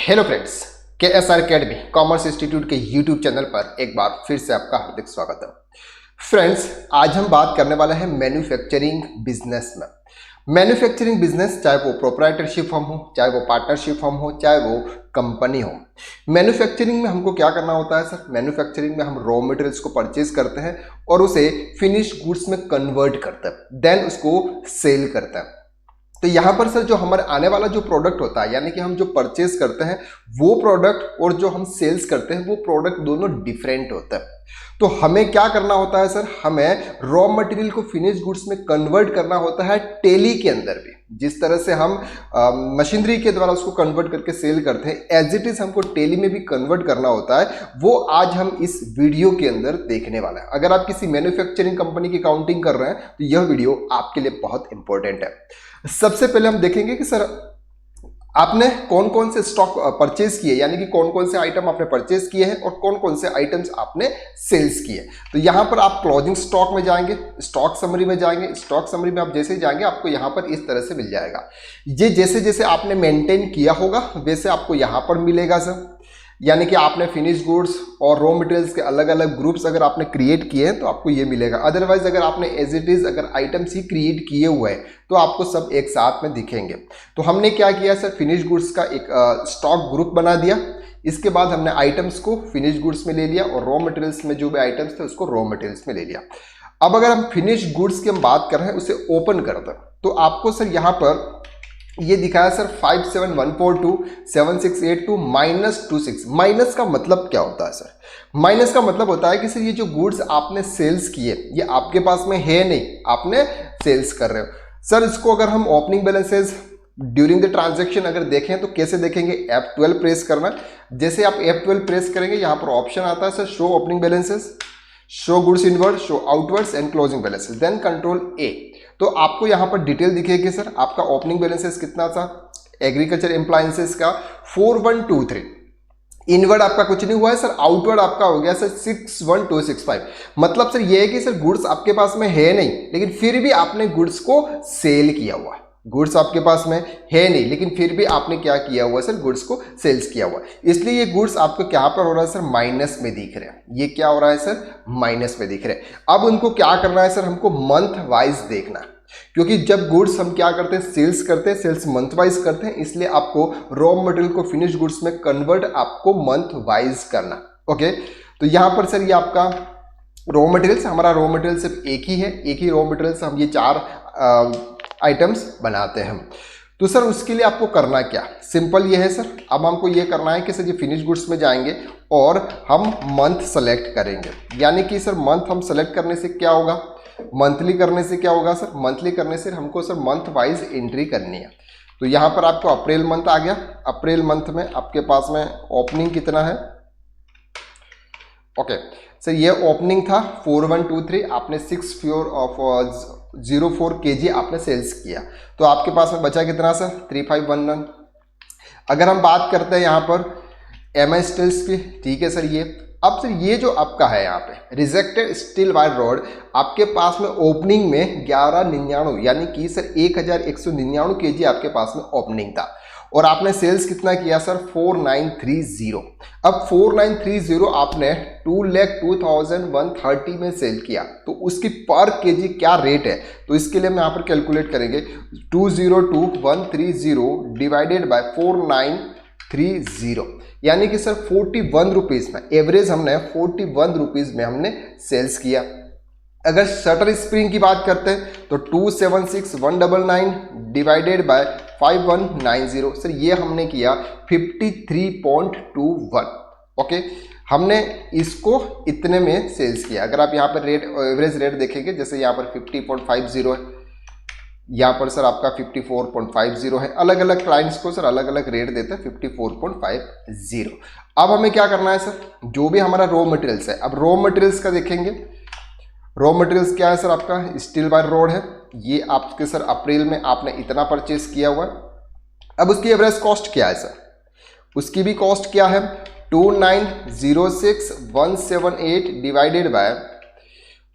Hello friends, KSR academy commerce institute के YouTube channel पर एक बार फिर से आपका हार्दिक स्वागत है। फ्रेंड्स, आज हम बात करने वाले हैं मैन्युफैक्चरिंग बिजनेस में। मैन्युफैक्चरिंग बिजनेस, चाहे वो प्रोप्राइटरशिप फर्म हो, चाहे वो पार्टनरशिप फर्म हो, चाहे वो कंपनी हो, मैन्युफैक्चरिंग में हमको क्या करना होता है सर? मैन्युफैक्चरिंग में हम रॉ मटेरियल्स को परचेज करते हैं और उसे फिनिश गुड्स में कन्वर्ट करते हैं, देन उसको सेल करते हैं। तो यहाँ पर सर जो हमारे आने वाला जो प्रोडक्ट होता है, यानी कि हम जो परचेज करते हैं वो प्रोडक्ट और जो हम सेल्स करते हैं वो प्रोडक्ट दोनों डिफरेंट होता है। तो हमें क्या करना होता है सर? हमें रॉ मटेरियल को फिनिश गुड्स में कन्वर्ट करना होता है टेली के अंदर भी। जिस तरह से हम मशीनरी के द्वारा उसको कन्वर्ट करके सेल करते हैं, एज इट इज हमको टेली में भी कन्वर्ट करना होता है। वो आज हम इस वीडियो के अंदर देखने वाला है। अगर आप किसी मैन्युफैक्चरिंग कंपनी की काउंटिंग कर रहे हैं तो यह वीडियो आपके लिए बहुत इंपॉर्टेंट है। सबसे पहले हम देखेंगे कि सर आपने कौन कौन से स्टॉक परचेज किए, यानी कि कौन कौन से आइटम आपने परचेज किए हैं और कौन कौन से आइटम्स आपने सेल्स किए। तो यहां पर आप क्लोजिंग स्टॉक में जाएंगे, स्टॉक समरी में जाएंगे। स्टॉक समरी में आप जैसे ही जाएंगे आपको यहां पर इस तरह से मिल जाएगा। ये जैसे जैसे आपने मेंटेन किया होगा वैसे आपको यहां पर मिलेगा सर। यानी कि आपने फिनिश गुड्स और रॉ मटेरियल्स के अलग अलग ग्रुप्स अगर आपने क्रिएट किए हैं तो आपको ये मिलेगा। अदरवाइज अगर आपने एज इट इज अगर आइटम्स ही क्रिएट किए हुए हैं तो आपको सब एक साथ में दिखेंगे। तो हमने क्या किया सर? फिनिश गुड्स का एक स्टॉक ग्रुप बना दिया। इसके बाद हमने आइटम्स को फिनिश गुड्स में ले लिया और रॉ मटेरियल्स में जो भी आइटम्स थे उसको रॉ मटेरियल्स में ले लिया। अब अगर हम फिनिश गुड्स की हम बात कर रहे हैं, उसे ओपन करते हैं तो आपको सर यहाँ पर ये दिखाया सर 57142768 -26। माइनस का मतलब क्या होता है सर? माइनस का मतलब होता है कि सर ये जो गुड्स आपने सेल्स किए ये आपके पास में है नहीं, आपने सेल्स कर रहे हो। सर इसको अगर हम opening balances during the transaction अगर देखें तो कैसे देखेंगे? F12 प्रेस करना। जैसे आप F12 प्रेस करेंगे यहाँ पर ऑप्शन आता है sir show opening balances, show goods inward, show outwards and closing balances, then control A। तो आपको यहां पर डिटेल दिखेगी सर। आपका ओपनिंग बैलेंसेस कितना था एग्रीकल्चर एम्प्लायंसेस का? 4123। इनवर्ड आपका कुछ नहीं हुआ है सर। आउटवर्ड आपका हो गया सर 61265। मतलब सर ये है कि सर गुड्स आपके पास में है नहीं लेकिन फिर भी आपने गुड्स को सेल किया हुआ है। गुड्स आपके पास में है नहीं लेकिन फिर भी आपने क्या किया हुआ सर? गुड्स को सेल्स किया हुआ। इसलिए ये गुड्स आपको क्या पर हो रहा है सर? माइनस में दिख रहे हैं। ये क्या हो रहा है सर? माइनस में दिख रहे हैं। अब उनको क्या करना है सर? हमको मंथ वाइज देखना, क्योंकि जब गुड्स हम क्या करते हैं? सेल्स करते हैं, सेल्स मंथ वाइज करते हैं। इसलिए आपको रॉ मटेरियल को फिनिश गुड्स में कन्वर्ट आपको मंथ वाइज करना। ओके, तो यहां पर सर ये आपका रॉ मटेरियल्स, हमारा रॉ मटेरियल सिर्फ एक ही है। एक ही रॉ मटेरियल से हम ये 4 आइटम्स बनाते हैं। तो सर उसके लिए आपको करना क्या? सिंपल ये है सर। अब हमको ये करना है कि सर ये फिनिश गुड्स में जाएंगे और हम मंथ सेलेक्ट करेंगे। यानी कि सर मंथ हम सेलेक्ट करने से क्या होगा? मंथली करने से क्या होगा सर? मंथली करने से हमको सर मंथ वाइज एंट्री करनी है। तो यहाँ पर आपको अप्रैल मंथ आ गया। अप्रैल मंथ में आपके पास में ओपनिंग कितना है? ओके सर ये ओपनिंग था 4123। आपने 604 kg आपने सेल्स किया। तो आपके पास में बचा कितना सर? 3511। अगर हम बात करते हैं यहाँ पर MI स्टील्स की, ठीक है सर ये। अब सर ये जो आपका है यहाँ पे रिजेक्टेड स्टील वायर रॉड, आपके पास में ओपनिंग में 1199 यानी कि सर 1199 kg आपके पास में ओपनिंग था और आपने सेल्स कितना किया सर? 4930। अब 4930 आपने 2,02,130 में सेल किया तो उसकी पर केजी क्या रेट है? तो इसके लिए हम यहाँ पर कैलकुलेट करेंगे 2,02,130 डिवाइडेड बाय 4930, यानी कि सर 41 रुपीज़ में एवरेज हमने 41 रुपीज़ में हमने सेल्स किया। अगर शटर स्प्रिंग की बात करते हैं तो 276,199 डिवाइडेड बाय 5190, सर ये हमने किया 53.21। ओके, हमने इसको इतने में सेल्स किया। अगर आप यहाँ पर रेट एवरेज रेट देखेंगे, जैसे यहाँ पर 50.50 है, यहाँ पर सर आपका 54.50 है। अलग अलग क्लाइंट्स को सर अलग अलग रेट देते हैं 54.50। अब हमें क्या करना है सर? जो भी हमारा रॉ मटेरियल्स है, अब रॉ मटेरियल्स का देखेंगे। रॉ मटेरियल्स क्या है सर? आपका स्टील वायर रॉड है। ये आपके सर अप्रैल में आपने इतना परचेस किया हुआ है। अब उसकी एवरेज कॉस्ट क्या है सर? उसकी भी कॉस्ट क्या है? 2,906,178 डिवाइडेड बाय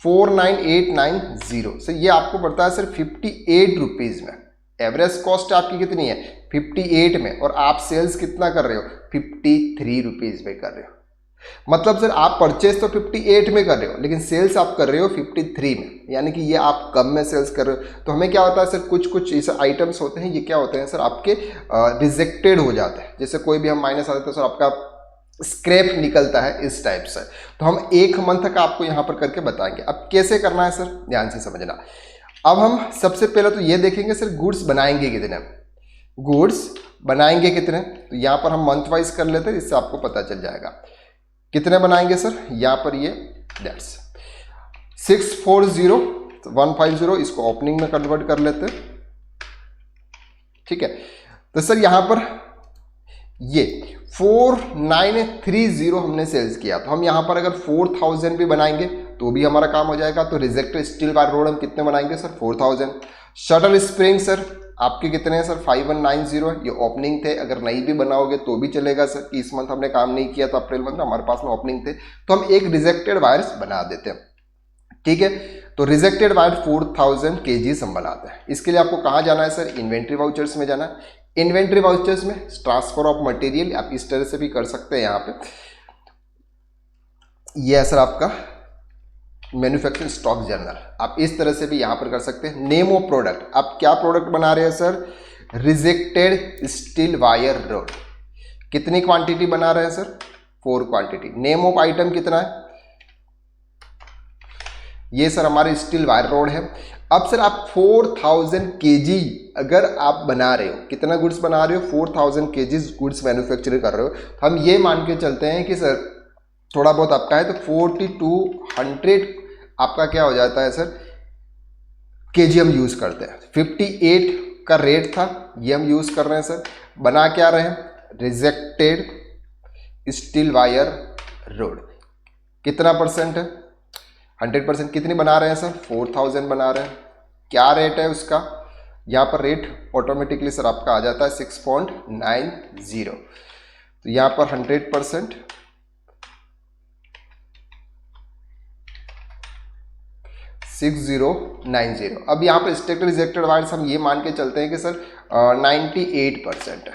49890। सर ये आपको पड़ता है सर 58 रुपीज़ में। एवरेज कॉस्ट आपकी कितनी है? 58 में और आप सेल्स कितना कर रहे हो 53 रुपीज में कर रहे हो। मतलब सर आप परचेस तो 58 में कर रहे हो लेकिन सेल्स आप कर रहे हो 53 में, यानी कि ये आप कम में सेल्स कर रहे हो। तो हमें क्या होता है सर, कुछ कुछ ऐसे आइटम्स होते हैं ये क्या होते हैं सर आपके रिजेक्टेड हो जाते हैं। जैसे कोई भी हम माइनस आते हैं सर आपका स्क्रैप निकलता है इस टाइप से। तो हम 1 मंथ का आपको यहाँ पर करके बताएंगे। अब कैसे करना है सर, ध्यान से समझना। अब हम सबसे पहले तो ये देखेंगे सर गुड्स बनाएंगे कितने, गुड्स बनाएंगे कितने। तो यहाँ पर हम मंथ वाइज कर लेते हैं, इससे आपको पता चल जाएगा कितने बनाएंगे सर। यहाँ पर ये दैट्स 640150, इसको ओपनिंग में कन्वर्ट कर लेते हैं, ठीक है। तो सर यहाँ पर ये 4930 हमने सेल्स किया, तो हम यहाँ पर अगर 4000 भी बनाएंगे तो भी हमारा काम हो जाएगा। तो रिजेक्टेड स्टील बार रोड हम कितने बनाएंगे सर 4000। शटर स्प्रिंग सर आपके कितने हैं सर 5190, ये ओपनिंग थे, अगर नहीं भी बनाओगे तो भी चलेगा सर कि इस मंथ हमने काम नहीं किया तो अप्रैल मंथ में हमारे पास में ओपनिंग थे, तो हम एक रिजेक्टेड वायर्स बना देते हैं, ठीक है। तो रिजेक्टेड वायर 4000 kg हम बनाते हैं। इसके लिए आपको कहाँ जाना है सर, इन्वेंट्री वाउचर्स में जाना है। इन्वेंट्री वाउचर्स में ट्रांसफर ऑफ मटेरियल आप इस तरह से भी कर सकते हैं। यहाँ पे ये है सर आपका मैन्युफैक्चरिंग स्टॉक जर्नल, आप इस तरह से भी यहाँ पर कर सकते हैं। नेम ऑफ प्रोडक्ट, आप क्या प्रोडक्ट बना रहे हैं sir, rejected steel wire road. कितनी क्वांटिटी बना रहे हैं sir 4 quantity. Name of item कितना है, ये सर हमारे स्टील वायर रोड है। अब सर आप 4000 kg अगर आप बना रहे हो, कितना गुड्स बना रहे हो 4000 kg गुड्स मैन्युफैक्चरिंग कर रहे हो, तो हम ये मान के चलते हैं कि सर थोड़ा बहुत आपका है तो 4200 आपका क्या हो जाता है सर kg हम यूज करते हैं। 58 का रेट था, ये हम यूज कर रहे हैं सर। बना क्या रहे हैं, रिजेक्टेड स्टील वायर रोड। कितना परसेंट है 100%। कितनी बना रहे हैं सर 4000 बना रहे हैं। क्या रेट है उसका, यहाँ पर रेट ऑटोमेटिकली सर आपका आ जाता है 6.90। तो यहाँ पर 100% 6090। अब यहाँ पर स्टेक्ड रिजेक्टेड वायर्स हम ये मान के चलते हैं कि सर 98% है,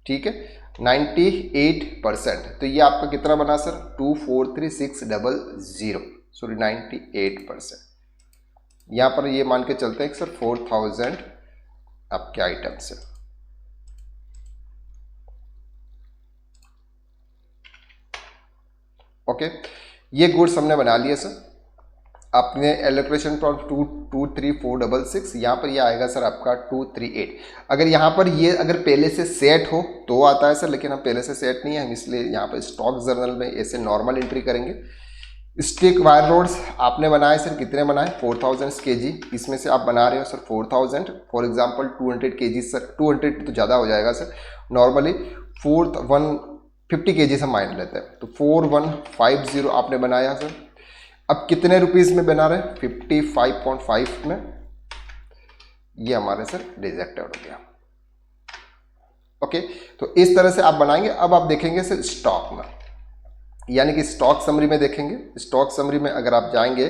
ठीक है 98%। तो ये आपका कितना बना सर 243600, सॉरी 98%। यहाँ पर ये मान के चलते हैं कि सर 4000 आपके आइटम्स है, ओके। ये गुड्स हमने बना लिए सर। आपने एलोकेशन फ्रॉम 223466, यहाँ पर ये आएगा सर आपका 238। अगर यहाँ पर ये अगर पहले से सेट हो तो आता है सर, लेकिन हम पहले से सेट नहीं है, हम इसलिए यहाँ पर स्टॉक जर्नल में ऐसे नॉर्मल एंट्री करेंगे। स्टिक वायर रोड्स आपने बनाए सर, कितने बनाए 4000 kg, इसमें से आप बना रहे हो sir 4000। For example 200 kg sir, 200 तो ज़्यादा हो जाएगा सर, नॉर्मली 150 kg हम मान लेते हैं, तो 4150 आपने बनाया सर। अब कितने रुपीज़ में बना रहे हैं 55.5 में, ये हमारे सर रिजेक्टेड हो गया, ओके। तो इस तरह से आप बनाएंगे। अब आप देखेंगे सर स्टॉक में, यानी कि स्टॉक समरी में देखेंगे। स्टॉक समरी में अगर आप जाएंगे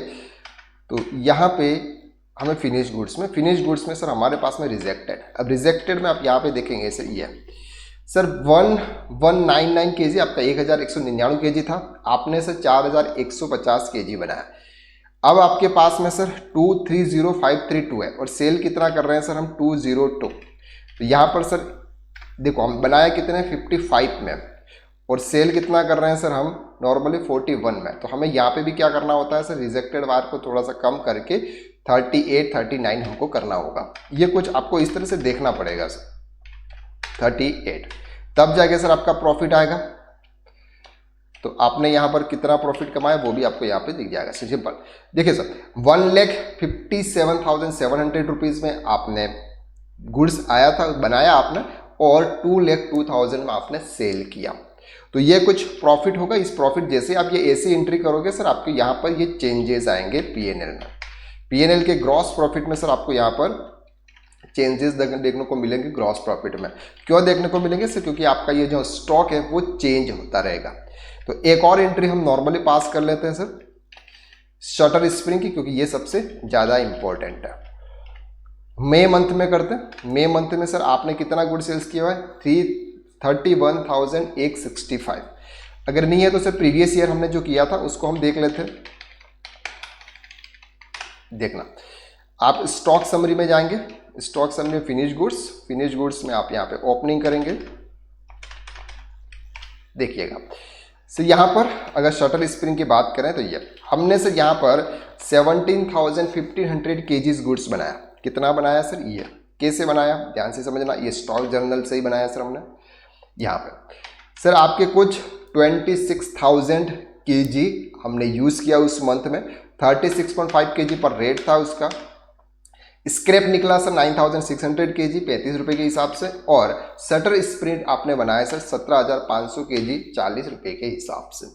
तो यहाँ पे हमें फिनिश गुड्स में सर हमारे पास में रिजेक्टेड। अब रिजेक्टेड में आप यहाँ पे देखेंगे सर ये सर 1199 kg आपका 1199 kg था, आपने सर 4150 kg बनाया। अब आपके पास में सर 230532 है और सेल कितना कर रहे हैं सर हम 202। तो यहाँ पर सर देखो हम बनाया कितने 55 में और सेल कितना कर रहे हैं सर हम नॉर्मली 41 में। तो हमें यहाँ पे भी क्या करना होता है सर, रिजेक्टेड वायर को थोड़ा सा कम करके 38 39 हमको करना होगा। ये कुछ आपको इस तरह से देखना पड़ेगा सर 38, तब जाके सर आपका प्रॉफिट आएगा। तो आपने यहाँ पर कितना प्रॉफिट कमाया वो भी आपको यहाँ पे दिख जाएगा। सिंपल देखिए सर 1,57,700 रुपीज़ में आपने गुड्स आया था, बनाया आपने, और 2,02,000 में आपने सेल किया। तो ये कुछ प्रॉफिट होगा। इस प्रॉफिट जैसे आप ये ऐसी एंट्री करोगे सर आपके यहाँ पर ये चेंजेस आएंगे पीएनएल में। पीएनएल के ग्रॉस प्रॉफिट में सर आपको यहाँ पर चेंजेस देखने को मिलेंगे ग्रॉस प्रॉफिट में। क्यों देखने को मिलेंगे सर, क्योंकि आपका ये जो स्टॉक है वो चेंज होता रहेगा। तो एक और एंट्री हम नॉर्मली पास कर लेते हैं सर शटर स्प्रिंग की, क्योंकि ये सबसे ज़्यादा इंपॉर्टेंट है। मई मंथ में करते हैं। मई मंथ में सर आपने कितना गुड सेल्स किया हुआ है? 331,865। अगर नहीं है तो सर प्रीवियस ईयर हमने जो किया था उसको हम देख लेते हैं। देखना, आप स्टॉक समरी में जाएंगे, स्टॉक समरी में फिनिश गुड्स में आप यहाँ पे ओपनिंग करेंगे। देखिएगा सर यहाँ पर अगर शटल स्प्रिंग की बात करें तो ये हमने सर यहाँ पर 17,1500 केजीज गुड्स बनाया। कितना बनाया सर? ये कैसे बनाया ध्यान से समझना, ये स्टॉक जर्नल से ही बनाया सर हमने। यहाँ पे सर आपके कुछ 26,000 केजी हमने यूज किया उस मंथ में। 36.5 केजी पर रेट था उसका। स्क्रैप निकला सर 9,600 केजी 35 रुपए के हिसाब से, और शटर स्प्रिंट आपने बनाया सर 17,500 केजी 40 रुपए के हिसाब से।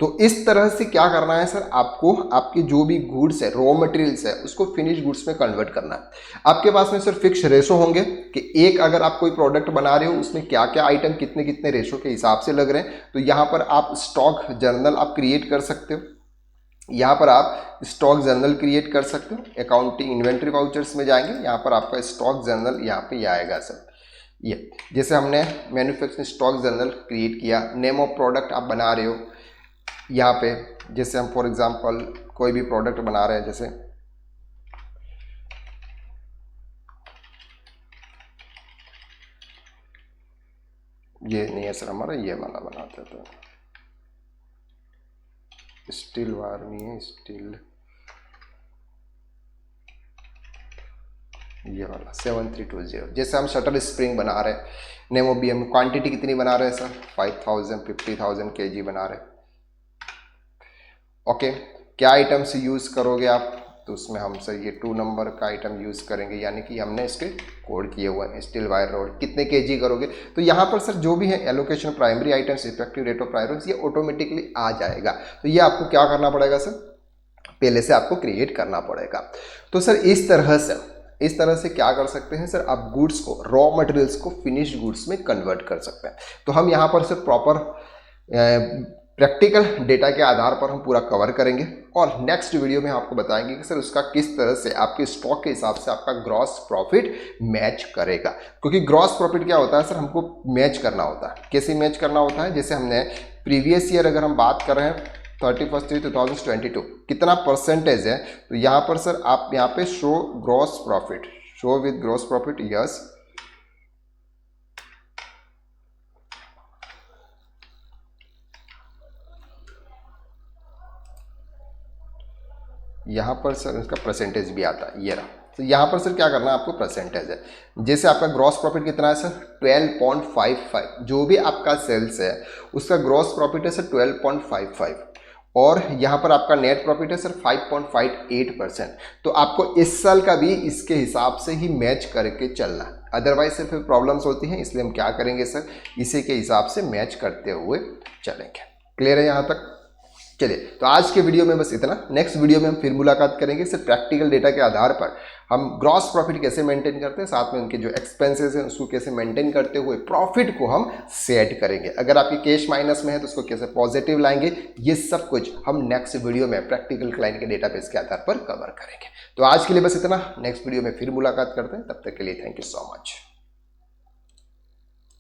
तो इस तरह से क्या करना है सर, आपको आपके जो भी गुड्स है, रॉ मटेरियल्स है, उसको फिनिश गुड्स में कन्वर्ट करना है। आपके पास में सर फिक्स रेशो होंगे कि एक अगर आप कोई प्रोडक्ट बना रहे हो उसमें क्या क्या आइटम कितने कितने रेशो के हिसाब से लग रहे हैं। तो यहाँ पर आप स्टॉक जर्नल आप क्रिएट कर सकते हो। यहाँ पर आप स्टॉक जर्नल क्रिएट कर सकते हो। अकाउंटिंग इन्वेंट्री वाउचर्स में जाएंगे, यहाँ पर आपका स्टॉक जर्नल यहाँ पे आएगा सर। ये जैसे हमने मैन्युफैक्चरिंग स्टॉक जर्नल क्रिएट किया, नेम ऑफ प्रोडक्ट आप बना रहे हो यहाँ पे, जैसे हम फॉर एग्जांपल कोई भी प्रोडक्ट बना रहे हैं, जैसे ये नहीं है सर हमारा, ये वाला बनाते तो स्टील वायर नहीं है, स्टील ये वाला 7320। जैसे हम शटल स्प्रिंग बना रहे हैं, नेमो बी एम क्वांटिटी कितनी बना रहे हैं सर? 5,000 50,000 केजी बना रहे हैं। ओके, क्या आइटम्स यूज करोगे आप? तो उसमें हम सर ये 2 नंबर का आइटम यूज करेंगे, यानी कि हमने इसके कोड किए हुए हैं। स्टील वायर रोड कितने केजी करोगे? तो यहाँ पर सर जो भी है allocation primary items effective rate of primary, ये ऑटोमेटिकली आ जाएगा। तो ये आपको क्या करना पड़ेगा सर? पहले से आपको क्रिएट करना पड़ेगा। तो सर इस तरह से क्या कर सकते हैं सर, आप गुड्स को, रॉ मटेरियल्स को फिनिश गुड्स में कन्वर्ट कर सकते हैं। तो हम यहाँ पर सर प्रॉपर प्रैक्टिकल डेटा के आधार पर हम पूरा कवर करेंगे, और नेक्स्ट वीडियो में आपको बताएंगे कि सर उसका किस तरह से आपके स्टॉक के हिसाब से आपका ग्रॉस प्रॉफिट मैच करेगा। क्योंकि ग्रॉस प्रॉफिट क्या होता है सर, हमको मैच करना होता है। कैसे मैच करना होता है? जैसे हमने प्रीवियस ईयर अगर हम बात कर रहे हैं 31/3/2022 कितना परसेंटेज है, तो यहाँ पर सर आप यहाँ पे show gross profit, show with gross profit, yes. यहाँ पर सर इसका परसेंटेज भी आता है, ये रहा। तो यहाँ पर सर क्या करना है आपको, परसेंटेज है। जैसे आपका ग्रॉस प्रॉफिट कितना है सर? 12.55। जो भी आपका सेल्स है उसका ग्रॉस प्रॉफिट है सर 12.55, और यहाँ पर आपका नेट प्रॉफिट है सर 5.58%। तो आपको इस साल का भी इसके हिसाब से ही मैच करके चलना है, अदरवाइज से फिर प्रॉब्लम्स होती हैं। इसलिए हम क्या करेंगे सर, इसी के हिसाब से मैच करते हुए चलेंगे। क्लियर है यहाँ तक? चलिए, तो आज के वीडियो में बस इतना। नेक्स्ट वीडियो में हम फिर मुलाकात करेंगे। सिर्फ प्रैक्टिकल डेटा के आधार पर हम ग्रॉस प्रॉफिट कैसे मेंटेन करते हैं, साथ में उनके जो एक्सपेंसेस हैं उसको कैसे मेंटेन करते हुए प्रॉफिट को हम सेट करेंगे। अगर आपकी कैश माइनस में है तो उसको कैसे पॉजिटिव लाएंगे, ये सब कुछ हम नेक्स्ट वीडियो में प्रैक्टिकल क्लाइंट के डेटाबेस के आधार पर कवर करेंगे। तो आज के लिए बस इतना। नेक्स्ट वीडियो में फिर मुलाकात करते हैं, तब तक के लिए थैंक यू सो मच।